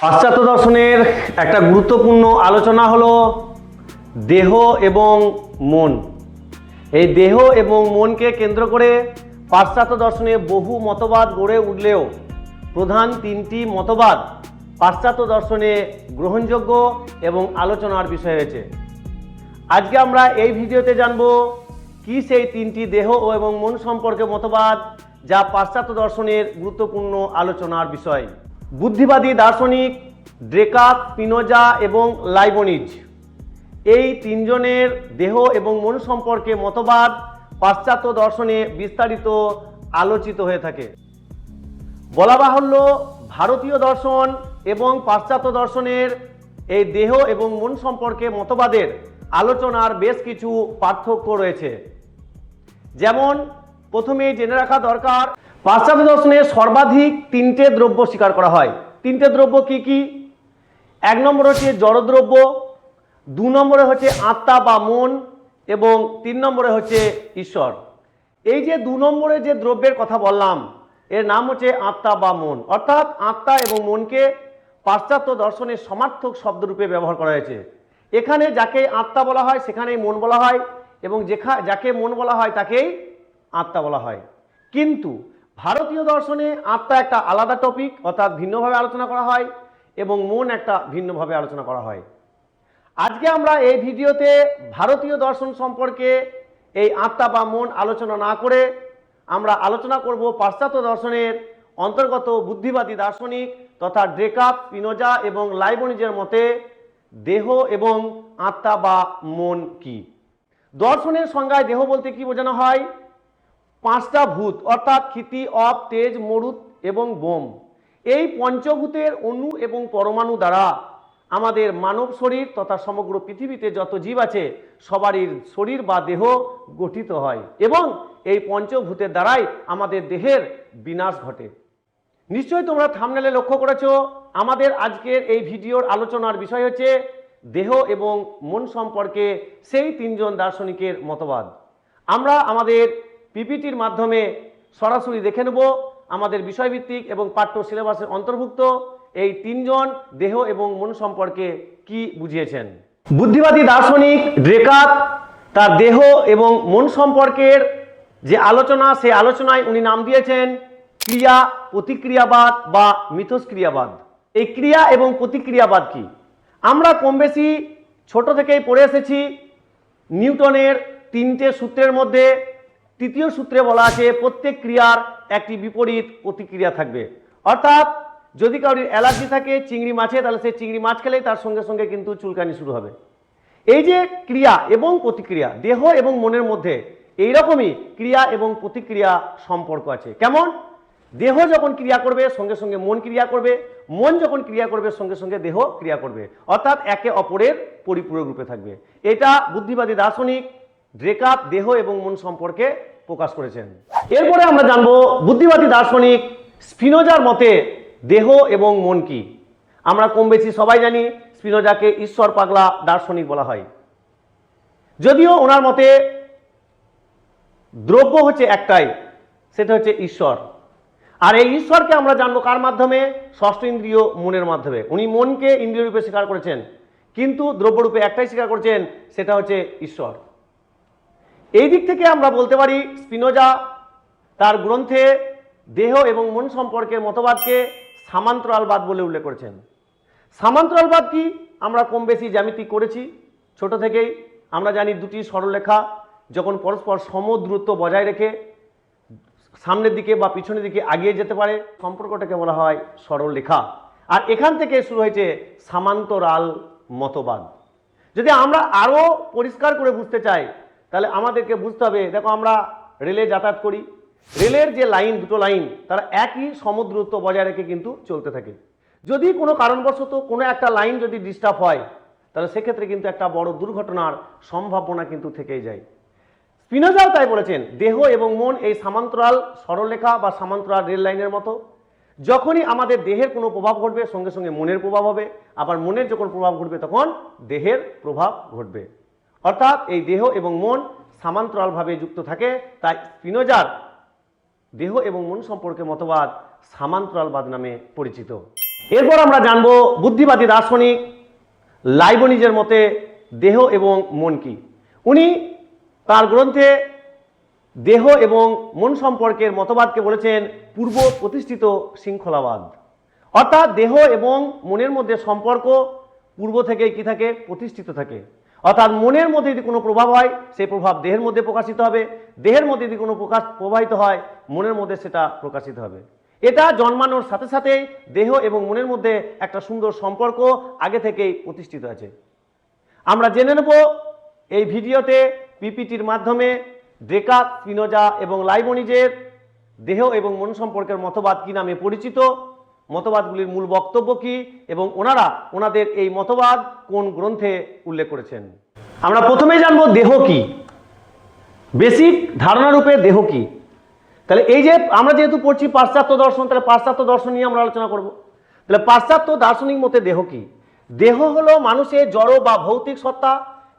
পাশ্চাত্য দর্শনের একটা গুরুত্বপূর্ণ আলোচনা হলো দেহ এবং মন। এই দেহ এবং মনকে কেন্দ্র করে পাশ্চাত্য দর্শনে বহু মতবাদ গড়ে উঠলেও প্রধান তিনটি মতবাদ পাশ্চাত্য দর্শনে গ্রহণযোগ্য এবং আলোচনার বিষয় হয়েছে। আজকে আমরা এই ভিডিওতে জানব কি সেই তিনটি দেহ এবং মন সম্পর্কে মতবাদ যা পাশ্চাত্য দর্শনের গুরুত্বপূর্ণ আলোচনার বিষয়। বুদ্ধিবাদী দার্শনিক ডেকার্ত, স্পিনোজা এবং লাইবনিজ এই তিনজনের দেহ এবং মন সম্পর্কে মতবাদ পাশ্চাত্য দর্শনে বিস্তারিত আলোচিত হয়ে থাকে। বলা বাহুল্য, ভারতীয় দর্শন এবং পাশ্চাত্য দর্শনের এই দেহ এবং মন সম্পর্কে মতবাদের আলোচনার বেশ কিছু পার্থক্য রয়েছে। যেমন প্রথমেই জেনে রাখা দরকার, পাশ্চাত্য দর্শনে সর্বাধিক তিনটে দ্রব্য স্বীকার করা হয়। তিনটে দ্রব্য কি কি? এক নম্বর হচ্ছে জড়দ্রব্য, দু নম্বরে হচ্ছে আত্মা বা মন এবং তিন নম্বরে হচ্ছে ঈশ্বর। এই যে দু নম্বরে যে দ্রব্যের কথা বললাম এর নাম হচ্ছে আত্মা বা মন। অর্থাৎ আত্মা এবং মনকে পাশ্চাত্য দর্শনের সমার্থক শব্দরূপে ব্যবহার করা হয়েছে। এখানে যাকে আত্মা বলা হয় সেখানেই মন বলা হয় এবং যাকে মন বলা হয় তাকেই আত্মা বলা হয়। কিন্তু ভারতীয় দর্শনে আত্মা একটা আলাদা টপিক, অর্থাৎ ভিন্নভাবে আলোচনা করা হয় এবং মন একটা ভিন্নভাবে আলোচনা করা হয়। আজকে আমরা এই ভিডিওতে ভারতীয় দর্শন সম্পর্কে এই আত্মা বা মন আলোচনা না করে আমরা আলোচনা করব পাশ্চাত্য দর্শনের অন্তর্গত বুদ্ধিবাদী দার্শনিক তথা ডেকার্ত, স্পিনোজা এবং লাইবনিজের মতে দেহ এবং আত্মা বা মন কি। দর্শনের সংজ্ঞায় দেহ বলতে কি বোঝানো হয়? পাঁচটা ভূত, অর্থাৎ ক্ষিতি, অপ, তেজ, মরুত এবং বোম, এই পঞ্চভূতের অণু এবং পরমাণু দ্বারা আমাদের মানব শরীর তথা সমগ্র পৃথিবীতে যত জীব আছে সবারই শরীর বা দেহ গঠিত হয় এবং এই পঞ্চভূতের দ্বারাই আমাদের দেহের বিনাশ ঘটে। নিশ্চয়ই তোমরা থাম্বনেলে লক্ষ্য করেছো, আমাদের আজকের এই ভিডিওর আলোচনার বিষয় হচ্ছে দেহ এবং মন সম্পর্কে সেই তিনজন দার্শনিকের মতবাদ। আমরা আমাদের পিপিটির মাধ্যমে সরাসরি দেখে নেব আমাদের বিষয়ভিত্তিক এবং পাঠ্য সিলেবাসের অন্তর্ভুক্ত এই তিনজন দেহ এবং মন সম্পর্কে কি বুঝিয়েছেন। বুদ্ধিবাদী দার্শনিক ডেকার্ত তার দেহ এবং মন সম্পর্কের যে আলোচনা, সেই আলোচনায় উনি নাম দিয়েছেন ক্রিয়া প্রতিক্রিয়াবাদ বা মিথস্ক্রিয়াবাদ। এই ক্রিয়া এবং প্রতিক্রিয়াবাদ কি? আমরা কম বেশি ছোট থেকেই পড়ে এসেছি নিউটনের তিনটে সূত্রের মধ্যে তৃতীয় সূত্রে বলা আছে প্রত্যেক ক্রিয়ার একটি বিপরীত প্রতিক্রিয়া থাকবে। অর্থাৎ যদি কারোর অ্যালার্জি থাকে চিংড়ি মাছে, তাহলে সে চিংড়ি মাছ খেলেই তার সঙ্গে সঙ্গে কিন্তু চুলকানি শুরু হবে। এই যে ক্রিয়া এবং প্রতিক্রিয়া দেহ এবং মনের মধ্যে এইরকমই ক্রিয়া এবং প্রতিক্রিয়া সম্পর্ক আছে। কেমন? দেহ যখন ক্রিয়া করবে সঙ্গে সঙ্গে মন ক্রিয়া করবে, মন যখন ক্রিয়া করবে সঙ্গে সঙ্গে দেহ ক্রিয়া করবে, অর্থাৎ একে অপরের পরিপূরক রূপে থাকবে। এটা বুদ্ধিবাদী দার্শনিক ডেকার্ত দেহ এবং মন সম্পর্কে প্রকাশ করেছেন। এরপরে আমরা জানবো বুদ্ধিবাদী দার্শনিক স্পিনোজার মতে দেহ এবং মন কি। আমরা কম বেশি সবাই জানি স্পিনোজাকে ঈশ্বর পাগলা দার্শনিক বলা হয়। যদিও ওনার মতে দ্রব্য হচ্ছে একটাই, সেটা হচ্ছে ঈশ্বর। আর এই ঈশ্বরকে আমরা জানবো কার মাধ্যমে? ষষ্ঠ ইন্দ্রিয় মনের মাধ্যমে। উনি মনকে ইন্দ্রিয় রূপে স্বীকার করেছেন কিন্তু দ্রব্যরূপে একটাই স্বীকার করেছেন, সেটা হচ্ছে ঈশ্বর। এই দিক থেকে আমরা বলতে পারি স্পিনোজা তার গ্রন্থে দেহ এবং মন সম্পর্কের মতবাদকে সামান্তরালবাদ বলে উল্লেখ করেছেন। সামান্তরালবাদ কি? আমরা কম বেশি জ্যামিতি করেছি ছোট থেকেই। আমরা জানি দুটি সরলরেখা যখন পরস্পর সমদূরত্ব বজায় রেখে সামনের দিকে বা পিছনের দিকে এগিয়ে যেতে পারে সম্পর্কটাকে বলা হয় সরলরেখা। আর এখান থেকে শুরু হয়েছে সামান্তরাল মতবাদ। যদি আমরা আরও পরিষ্কার করে বুঝতে চাই তাহলে আমাদেরকে বুঝতে হবে, দেখো আমরা রেলে যাতায়াত করি, রেলের যে লাইন, দুটো লাইন তারা একই সমদূরত্ব বজায় রেখে কিন্তু চলতে থাকে। যদি কোনো কারণবশত কোনো একটা লাইন যদি ডিস্টার্ব হয় তাহলে সেক্ষেত্রে কিন্তু একটা বড় দুর্ঘটনার সম্ভাবনা কিন্তু থেকেই যায়। স্পিনোজাও তাই বলেছেন, দেহ এবং মন এই সামান্তরাল সরলরেখা বা সামান্তরাল রেল লাইনের মতো। যখনই আমাদের দেহের কোনো প্রভাব ঘটবে সঙ্গে সঙ্গে মনের প্রভাব হবে, আবার মনের যখন প্রভাব ঘটবে তখন দেহের প্রভাব ঘটবে। অর্থাৎ এই দেহ এবং মন সামান্তরালভাবে যুক্ত থাকে। তাই স্পিনোজার দেহ এবং মন সম্পর্কে মতবাদ সামান্তরালবাদ নামে পরিচিত। এরপর আমরা জানবো বুদ্ধিবাদী দার্শনিক লাইবনিজের মতে দেহ এবং মন কি। উনি তার গ্রন্থে দেহ এবং মন সম্পর্কের মতবাদকে বলেছেন পূর্ব প্রতিষ্ঠিত শৃঙ্খলাবাদ। অর্থাৎ দেহ এবং মনের মধ্যে সম্পর্ক পূর্ব থেকে কি থাকে, প্রতিষ্ঠিত থাকে। অর্থাৎ মনের মধ্যে যদি কোনো প্রভাব হয় সেই প্রভাব দেহের মধ্যে প্রকাশিত হবে, দেহের মধ্যে যদি কোনো প্রবাহিত হয় মনের মধ্যে সেটা প্রকাশিত হবে। এটা জন্মানোর সাথে সাথেই দেহ এবং মনের মধ্যে একটা সুন্দর সম্পর্ক আগে থেকেই প্রতিষ্ঠিত আছে। আমরা জেনে নেব এই ভিডিওতে পিপিটির মাধ্যমে ডেকার্ত, স্পিনোজা এবং লাইবনিজের দেহ এবং মন সম্পর্কের মতবাদ কি নামে পরিচিত, মতবাদগুলির মূল বক্তব্য কি এবং ওনাদের এই মতবাদ কোন গ্রন্থে উল্লেখ করেছেন। আমরা প্রথমেই জানবো দেহ কি, বেসিক ধারণা রূপে দেহ কি। তাহলে এই যে আমরা যেহেতু পড়ছি পাশ্চাত্য দর্শন, তাহলে পাশ্চাত্য দর্শন নিয়ে আমরা আলোচনা করব। তাহলে পাশ্চাত্য দার্শনিক মতে দেহ কি? দেহ হলো মানুষের জড় বা ভৌতিক সত্তা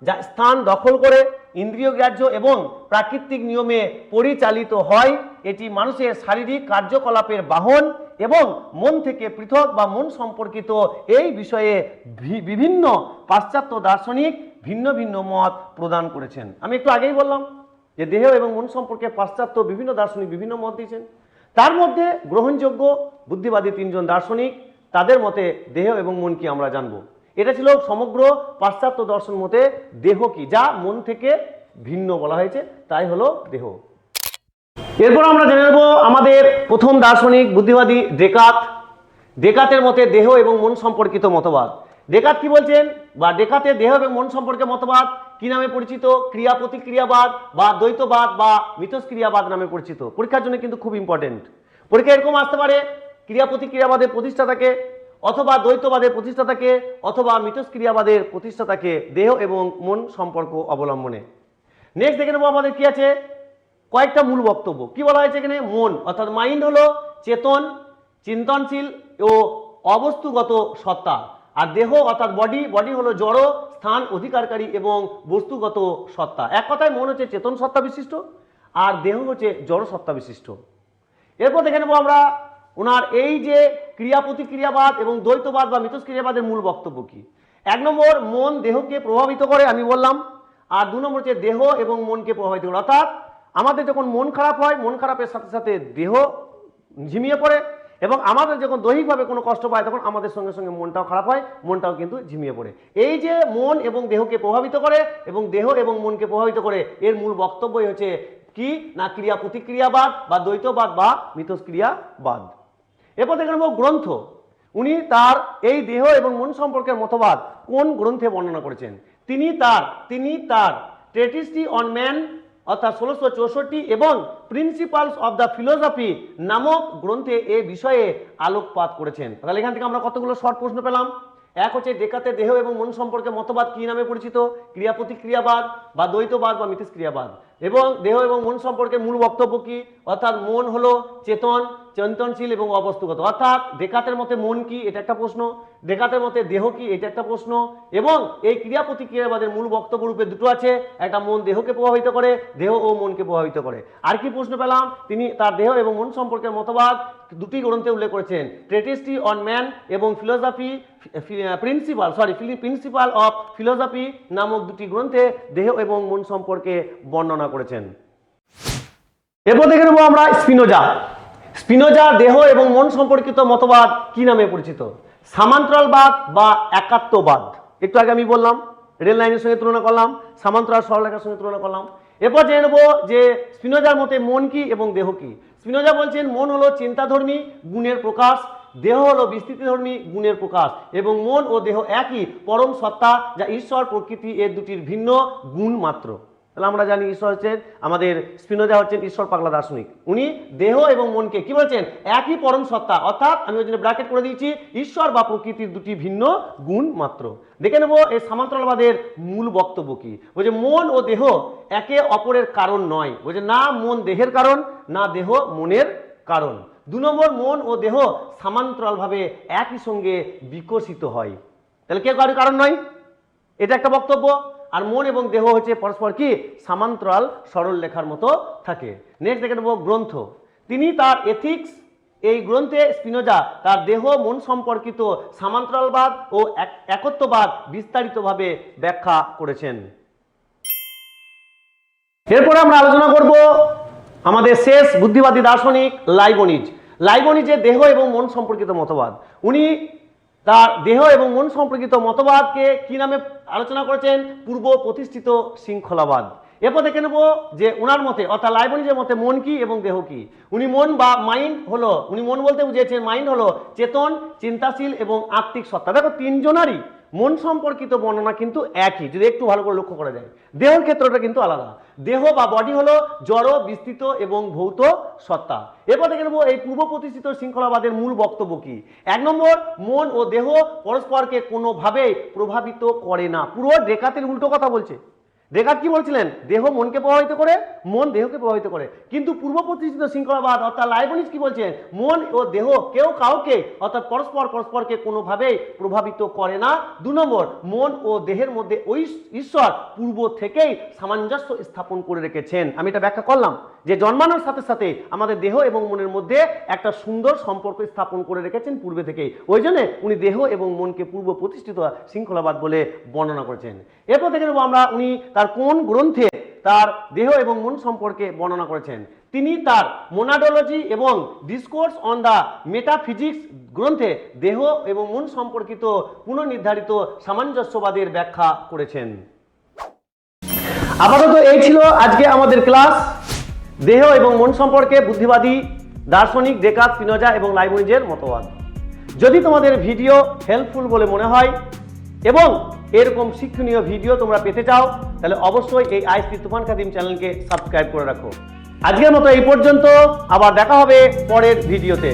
যা স্থান দখল করে ইন্দ্রিয় গ্রাহ্য এবং প্রাকৃতিক নিয়মে পরিচালিত হয়। এটি মানুষের শারীরিক কার্যকলাপের বাহন এবং মন থেকে পৃথক বা মন সম্পর্কিত এই বিষয়ে বিভিন্ন পাশ্চাত্য দার্শনিক ভিন্ন ভিন্ন মত প্রদান করেছেন। আমি একটু আগেই বললাম যে দেহ এবং মন সম্পর্কে পাশ্চাত্য বিভিন্ন দার্শনিক বিভিন্ন মত দিয়েছেন। তার মধ্যে গ্রহণযোগ্য বুদ্ধিবাদী তিনজন দার্শনিক, তাদের মতে দেহ এবং মন কি আমরা জানবো। এটা ছিল সমগ্র পাশ্চাত্য দর্শন মতে দেহ কি, যা মন থেকে ভিন্ন বলা হয়েছে, তাই হলো দেহ। এরপর আমরা জেনে নেব আমাদের প্রথম দার্শনিক বুদ্ধিবাদী ডেকার্তের মতে দেহ এবং মন সম্পর্কিত মতবাদ। ডেকার্ত কি বলছেন, বা ডেকার্তের দেহ এবং মন সম্পর্কে মতবাদ কি নামে পরিচিত? ক্রিয়া প্রতিক্রিয়াবাদ বা দ্বৈতবাদ বা মিথস্ক্রিয়াবাদ নামে পরিচিত। পরীক্ষার জন্য কিন্তু খুব ইম্পর্টেন্ট। পরীক্ষা এরকম আসতে পারে, ক্রিয়া প্রতিক্রিয়াবাদের প্রতিষ্ঠাতাকে, অথবা দ্বৈতবাদের প্রতিষ্ঠাতাকে, অথবা মিথস্ক্রিয়াবাদের প্রতিষ্ঠাতাকে দেহ এবং মন সম্পর্ক অবলম্বনে। নেক্সট দেখে নেবো আমাদের কি আছে, কয়েকটা মূল বক্তব্য। কি বলা হয়েছে এখানে? মন অর্থাৎ মাইন্ড হলো চেতন, চিন্তনশীল ও অবস্তুগত সত্তা। আর দেহ অর্থাৎ বডি হলো জড়, স্থান অধিকারকারী এবং বস্তুগত সত্তা। এক কথায় মন হচ্ছে চেতন সত্তা বিশিষ্ট আর দেহ হচ্ছে জড় সত্তা বিশিষ্ট। এরপর দেখে নেবো আমরা ওনার এই যে ক্রিয়া প্রতিক্রিয়াবাদ এবং দ্বৈতবাদ বা মিথস্ক্রিয়াবাদের মূল বক্তব্য কি। 1 নম্বর, মন দেহকে প্রভাবিত করে, আমি বললাম। আর 2 নম্বর হচ্ছে দেহ এবং মনকে প্রভাবিত করে। অর্থাৎ আমাদের যখন মন খারাপ হয়, মন খারাপের সাথে সাথে দেহ ঝিমিয়ে পড়ে, এবং আমাদের যখন দৈহিকভাবে কোনো কষ্ট পায় তখন আমাদের সঙ্গে সঙ্গে মনটাও খারাপ হয়, মনটাও কিন্তু ঝিমিয়ে পড়ে। এই যে মন এবং দেহকে প্রভাবিত করে এবং দেহ এবং মনকে প্রভাবিত করে, এর মূল বক্তব্যই হচ্ছে কি না ক্রিয়া প্রতিক্রিয়াবাদ বা দ্বৈতবাদ বা মিথস্ক্রিয়াবাদ। এরপর দেখে নেব গ্রন্থ। উনি তার এই দেহ এবং মন সম্পর্কের মতবাদ কোন গ্রন্থে বর্ণনা করেছেন। তিনি তার ট্রেটিসটি অন ম্যান অর্থাৎ 1664 এবং প্রিন্সিপালস অফ দ্য ফিলোসফি নামক গ্রন্থে এ বিষয়ে আলোকপাত করেছেন। তাহলে এখান থেকে আমরা কতগুলো শর্ট প্রশ্ন পেলাম। এক হচ্ছে ডেকার্তের দেহ এবং মন সম্পর্কে মতবাদ কি নামে পরিচিত? ক্রিয়া প্রতিক্রিয়াবাদ বা দ্বৈতবাদ বা মিথস্ক্রিয়াবাদ। এবং দেহ এবং মন সম্পর্কে মূল বক্তব্য কি? অর্থাৎ মন হলো চেতন, চিন্তনশীল এবং অবস্তুগত। অর্থাৎ ডেকার্তের মতে মন কি, এটা একটা প্রশ্ন। ডেকার্তের মতে দেহ কি, এটা একটা প্রশ্ন। এবং এই ক্রিয়া প্রতিক্রিয়াবাদের মূল বক্তব্য রূপে দুটো আছে, একটা মন দেহকে প্রভাবিত করে, দেহ ও মনকে প্রভাবিত করে। আর কি প্রশ্ন পেলাম, তিনি তার দেহ এবং মন সম্পর্কের মতবাদ দুটি গ্রন্থে উল্লেখ করেছেন, ট্রেটিসটি অন ম্যান এবং প্রিন্সিপাল অফ ফিলোসফি নামক দুটি গ্রন্থে দেহ এবং মন সম্পর্কে বর্ণনা করেছেন। এরপর দেখে নেব আমরা স্পিনোজা দেহ এবং মন সম্পর্কিত মতবাদ কি নামে পরিচিত? সামান্তরালবাদ বা একাত্মবাদ। একটু আগে আমি বললাম, রেল লাইনের সঙ্গে তুলনা করলাম, সামান্তরাল সরলরেখার সঙ্গে তুলনা করলাম। এরপর জেনে নেব যে স্পিনোজার মতে মন কি এবং দেহ কি। স্পিনোজা বলছেন মন হলো চিন্তাধর্মী গুণের প্রকাশ, দেহ হলো বিস্তৃতিধর্মী গুণের প্রকাশ, এবং মন ও দেহ একই পরম সত্তা যা ঈশ্বর প্রকৃতি এর দুটির ভিন্ন গুণ মাত্র। তাহলে আমরা জানি ঈশ্বর হচ্ছেন, আমাদের স্পিনোজা হচ্ছেন ঈশ্বর পাগলা দার্শনিক। উনি দেহ এবং মনকে কি বলছেন? একই পরম সত্তা, অর্থাৎ আমি ওই জন্য ব্র্যাকেট করে দিয়েছি ঈশ্বর বা প্রকৃতির দুটি ভিন্ন গুণ মাত্র। দেখে নেব এই সামান্তরালবাদের মূল বক্তব্য কি। বলছে মন ও দেহ একে অপরের কারণ নয়। বলছে না মন দেহের কারণ, না দেহ মনের কারণ। 2 নম্বর, মন ও দেহ সামান্তরালভাবে একই সঙ্গে বিকশিত হয়। তাহলে কেউ কারোর কারণ নয়, এটা একটা বক্তব্য। আর মন এবং দেহ হচ্ছে পরস্পর কি সমান্তরাল সরল রেখার মতো থাকে। নেক্সট দেখে নেব গ্রন্থ। তিনি তার এথিক্স এই গ্রন্থে স্পিনোজা তার দেহ মন সম্পর্কিত সামান্তরালবাদ ও একত্ববাদ বিস্তারিতভাবে ব্যাখ্যা করেছেন। এরপরে আমরা আলোচনা করব আমাদের শেষ বুদ্ধিবাদী দার্শনিক লাইবনিজ। লাইবনিজের দেহ এবং মন সম্পর্কিত মতবাদ। উনি তার দেহ এবং মন সম্পর্কিত মতবাদকে কি নামে আলোচনা করেছেন? পূর্ব প্রতিষ্ঠিত শৃঙ্খলাবাদ। এরপর দেখে নেব যে ওনার মতে অর্থাৎ লাইবনিজের মতে মন কি এবং দেহ কি। উনি মন বা মাইন্ড হলো, উনি মন বলতে বুঝিয়েছেন মাইন্ড হলো চেতন, চিন্তাশীল এবং আত্মিক সত্তা। দেখো তিনজনারই মন সম্পর্কিত বর্ণনা কিন্তু একই, যদি একটু ভালো করে লক্ষ্য করা যায়। দেহের ক্ষেত্রটা কিন্তু আলাদা। দেহ বা বডি হলো জড়, বিস্তৃত এবং ভৌত সত্তা। এরপর দেখে নেব এই পূর্ব প্রতিষ্ঠিত শৃঙ্খলাবাদের মূল বক্তব্য কি। 1 নম্বর, মন ও দেহ পরস্পরকে কোনোভাবেই প্রভাবিত করে না। পুরো ডেকার্তের উল্টো কথা বলছে। ডেকার্ত কি বলছিলেন? দেহ মনকে প্রভাবিত করে, মন দেহকে প্রভাবিত করে। কিন্তু পূর্ব প্রতিষ্ঠিত শৃঙ্খলাবাদ অর্থাৎ লাইবনিজ কি বলছেন? মন ও দেহ কেউ কাউকে অর্থাৎ পরস্পরকে কোনোভাবেই প্রভাবিত করে না। 2 নম্বর, মন ও দেহের মধ্যে ওই ঈশ্বর পূর্ব থেকেই সামঞ্জস্য স্থাপন করে রেখেছেন। আমি এটা ব্যাখ্যা করলাম যে জন্মানোর সাথে সাথে আমাদের দেহ এবং মনের মধ্যে একটা সুন্দর সম্পর্ক স্থাপন করে রেখেছেন পূর্বে থেকেই। ওই জন্য উনি দেহ এবং মনকে পূর্ব প্রতিষ্ঠিত শৃঙ্খলাবাদ বলে বর্ণনা করেছেন। এরপর দেখে নেব আমরা উনি তার কোন গ্রন্থে তার দেহ এবং মন সম্পর্কে বর্ণনা করেছেন। তিনি তার মোনাডোলজি এবং ডিসকোর্স অন দ্য মেটাফিজিক্স গ্রন্থে দেহ এবং মন সম্পর্কিত পুনর্নির্ধারিত সামঞ্জস্যবাদের ব্যাখ্যা করেছেন। আপাতত এই ছিল আজকে আমাদের ক্লাস, দেহ এবং মন সম্পর্কে বুদ্ধিবাদী দার্শনিক ডেকার্ত, স্পিনোজা এবং লাইবনিজের মতবাদ। যদি তোমাদের ভিডিও হেল্পফুল বলে মনে হয় এবং এরকম শিক্ষণীয় ভিডিও তোমরা পেতে চাও তাহলে অবশ্যই এই আইএসপি তুফান খাদিম চ্যানেলকে সাবস্ক্রাইব করে রাখো। আজকের মতো এই পর্যন্ত, আবার দেখা হবে পরের ভিডিওতে।